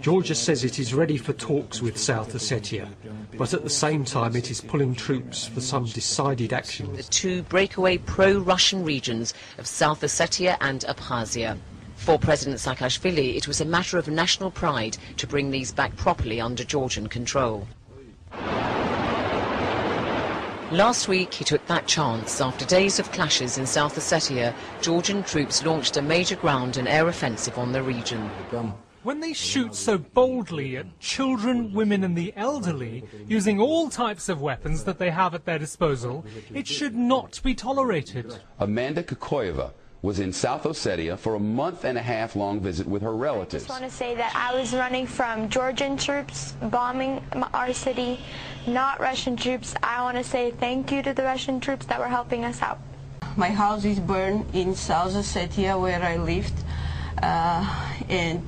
Georgia says it is ready for talks with South Ossetia, but at the same time it is pulling troops for some decided action. The two breakaway pro-Russian regions of South Ossetia and Abkhazia. For President Saakashvili, it was a matter of national pride to bring these back properly under Georgian control. Last week he took that chance. After days of clashes in South Ossetia, Georgian troops launched a major ground and air offensive on the region. When they shoot so boldly at children, women and the elderly, using all types of weapons that they have at their disposal, it should not be tolerated. Amanda Kokoyeva was in South Ossetia for a month-and-a-half-long visit with her relatives. I just want to say that I was running from Georgian troops bombing our city, not Russian troops. I want to say thank you to the Russian troops that were helping us out. My house is burned in South Ossetia where I lived, and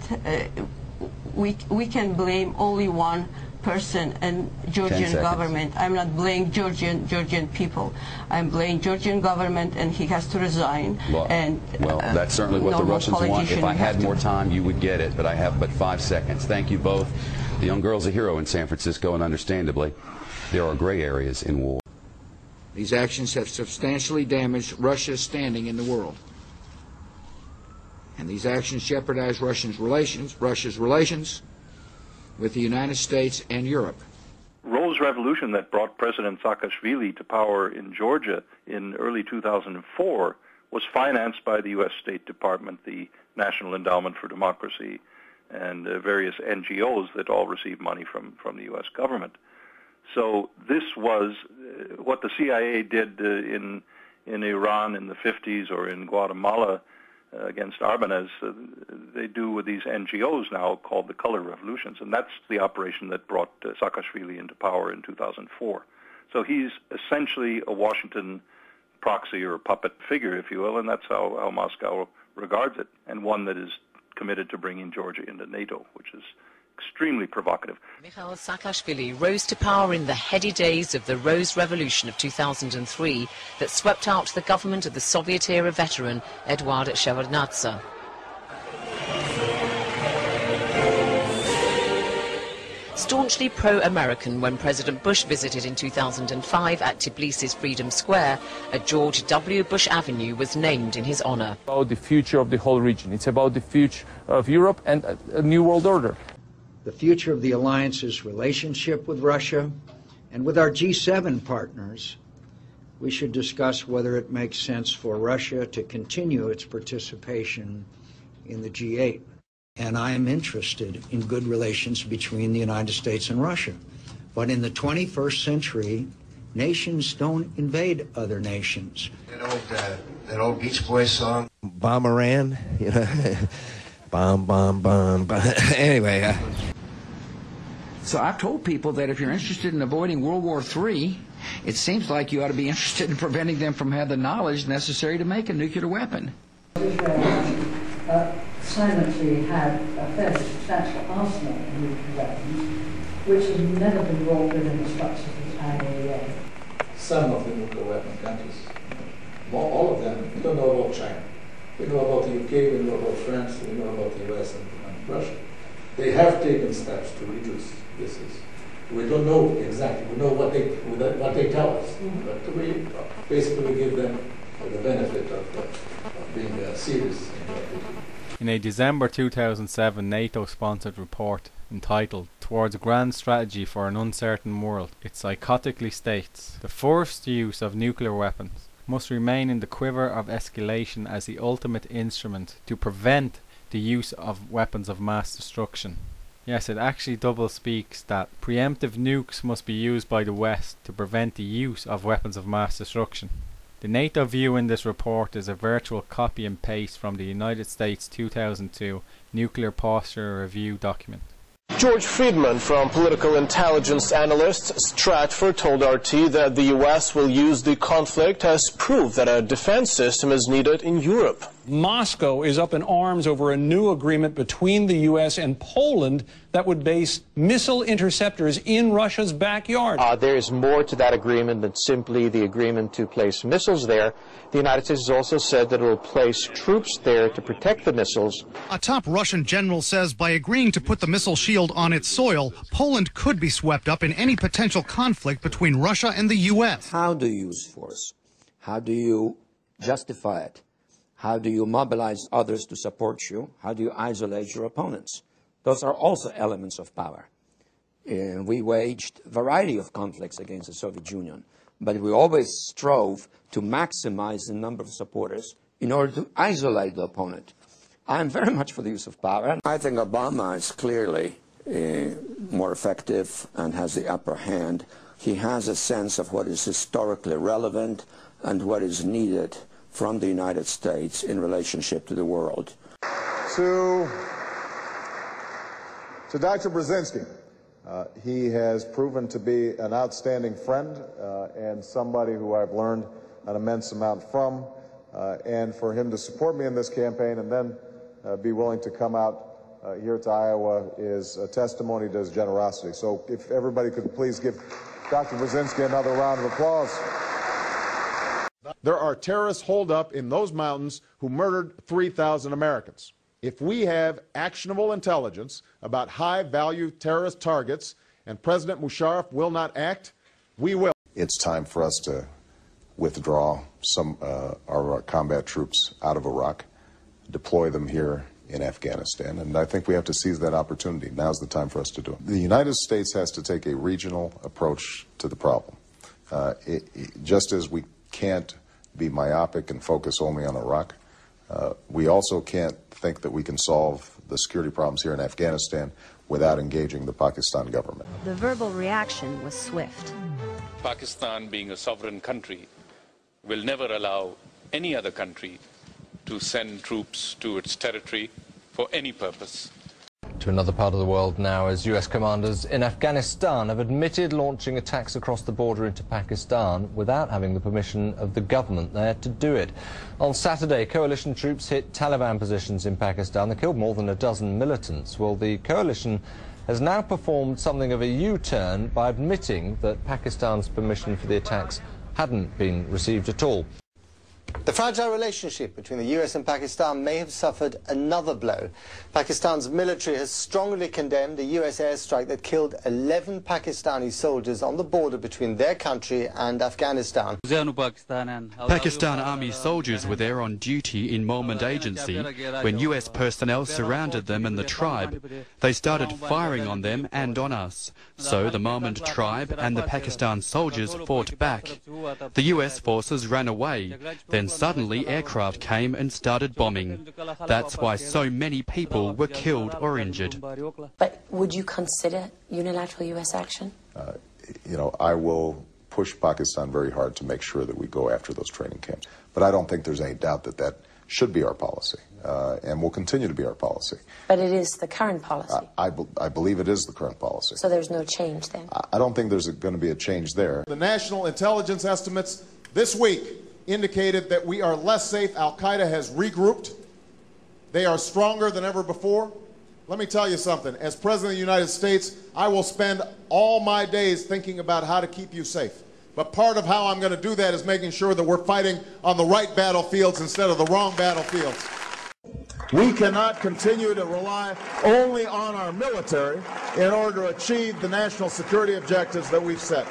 we can blame only one person and Georgian government. I'm not blaming Georgian people. I'm blaming Georgian government, and he has to resign. Well, that's certainly what the Russians want. If I had more time, you would get it, but I have but 5 seconds. Thank you both. The young girl's a hero in San Francisco, and understandably, there are gray areas in war. These actions have substantially damaged Russia's standing in the world. And these actions jeopardize Russia's relations with the United States and Europe. Rose's revolution that brought President Saakashvili to power in Georgia in early 2004 was financed by the U.S. State Department, the National Endowment for Democracy, and various NGOs that all received money from the U.S. government. So this was what the CIA did in Iran in the 50s or in Guatemala against Arbenez, they do with these NGOs now called the Color Revolutions, and that's the operation that brought Saakashvili into power in 2004. So he's essentially a Washington proxy or puppet figure, if you will, and that's how Moscow regards it, and one that is committed to bringing Georgia into NATO, which is extremely provocative. Mikhail Saakashvili rose to power in the heady days of the Rose Revolution of 2003 that swept out the government of the Soviet-era veteran Eduard Shevardnadze. Staunchly pro-American when President Bush visited in 2005 at Tbilisi's Freedom Square, a George W. Bush Avenue was named in his honor. About the future of the whole region. It's about the future of Europe and a new world order. The future of the alliance's relationship with Russia and with our G7 partners, we should discuss whether it makes sense for Russia to continue its participation in the G8. And I am interested in good relations between the United States and Russia. But in the 21st century, nations don't invade other nations. That old Beach Boys song, Bomb Iran, you know, bomb, bomb, bomb, bomb. Anyway. So I've told people that if you're interested in avoiding World War III, it seems like you ought to be interested in preventing them from having the knowledge necessary to make a nuclear weapon. Israel silently had a fairly substantial arsenal of nuclear weapons, which has never been brought within the structures of the IAEA. Some of the nuclear weapon countries, all of them, we don't know about China. We know about the UK, we know about France, we know about the US and Russia. They have taken steps to reduce this. We don't know exactly. We know what they tell us, but we basically give them the benefit of being serious. In a December 2007 NATO-sponsored report entitled Towards a Grand Strategy for an Uncertain World, it psychotically states, the forced use of nuclear weapons must remain in the quiver of escalation as the ultimate instrument to prevent the use of weapons of mass destruction. Yes, it actually double speaks that preemptive nukes must be used by the West to prevent the use of weapons of mass destruction. The NATO view in this report is a virtual copy and paste from the United States 2002 Nuclear Posture Review document. George Friedman from political intelligence analyst Stratford told RT that the US will use the conflict as proof that a defense system is needed in Europe. Moscow is up in arms over a new agreement between the U.S. and Poland that would base missile interceptors in Russia's backyard. There is more to that agreement than simply the agreement to place missiles there. The United States has also said that it will place troops there to protect the missiles. A top Russian general says by agreeing to put the missile shield on its soil, Poland could be swept up in any potential conflict between Russia and the U.S. How do you use force? How do you justify it? How do you mobilize others to support you? How do you isolate your opponents? Those are also elements of power. We waged a variety of conflicts against the Soviet Union, but we always strove to maximize the number of supporters in order to isolate the opponent. I'm very much for the use of power. I think Obama is clearly more effective and has the upper hand. He has a sense of what is historically relevant and what is needed from the United States in relationship to the world. To Dr. Brzezinski, he has proven to be an outstanding friend and somebody who I've learned an immense amount from, and for him to support me in this campaign and then be willing to come out here to Iowa is a testimony to his generosity. So if everybody could please give Dr. Brzezinski another round of applause. There are terrorists holed up in those mountains who murdered 3,000 Americans. If we have actionable intelligence about high-value terrorist targets and President Musharraf will not act, we will. It's time for us to withdraw some our combat troops out of Iraq, deploy them here in Afghanistan, and I think we have to seize that opportunity. Now's the time for us to do it. The United States has to take a regional approach to the problem. Just as we can't be myopic and focus only on Iraq, we also can't think that we can solve the security problems here in Afghanistan without engaging the Pakistan government. The verbal reaction was swift. Pakistan, being a sovereign country, will never allow any other country to send troops to its territory for any purpose. To another part of the world now, as US commanders in Afghanistan have admitted launching attacks across the border into Pakistan without having the permission of the government there to do it. On Saturday, coalition troops hit Taliban positions in Pakistan. They killed more than a dozen militants. Well, the coalition has now performed something of a U-turn by admitting that Pakistan's permission for the attacks hadn't been received at all. The fragile relationship between the US and Pakistan may have suffered another blow. Pakistan's military has strongly condemned a US airstrike that killed 11 Pakistani soldiers on the border between their country and Afghanistan. Pakistan Army soldiers were there on duty in Mobilised Agency when US personnel surrounded them and the tribe. They started firing on them and on us. So the Mobilised tribe and the Pakistan soldiers fought back. The US forces ran away. Then suddenly aircraft came and started bombing. That's why so many people were killed or injured. But would you consider unilateral US action? I will push Pakistan very hard to make sure that we go after those training camps. But I don't think there's any doubt that that should be our policy, and will continue to be our policy. But it is the current policy. I believe it is the current policy. So there's no change then? I don't think there's going to be a change there. The national intelligence estimates this week indicated that we are less safe. Al-Qaeda has regrouped. They are stronger than ever before. Let me tell you something. As President of the United States, I will spend all my days thinking about how to keep you safe. But part of how I'm going to do that is making sure that we're fighting on the right battlefields instead of the wrong battlefields. We cannot continue to rely only on our military in order to achieve the national security objectives that we've set.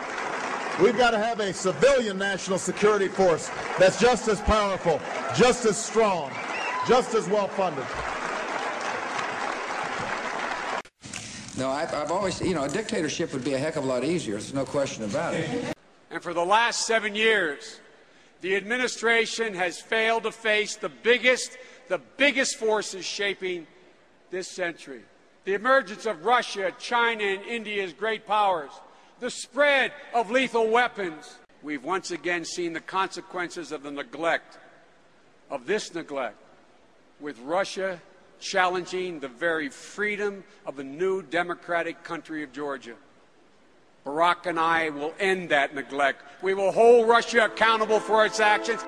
We've got to have a civilian national security force that's just as powerful, just as strong, just as well funded. No, I've always, a dictatorship would be a heck of a lot easier. There's no question about it. And for the last 7 years, the administration has failed to face the biggest forces shaping this century. The emergence of Russia, China, and India as great powers. The spread of lethal weapons. We've once again seen the consequences of this neglect, with Russia challenging the very freedom of the new democratic country of Georgia. Barack and I will end that neglect. We will hold Russia accountable for its actions.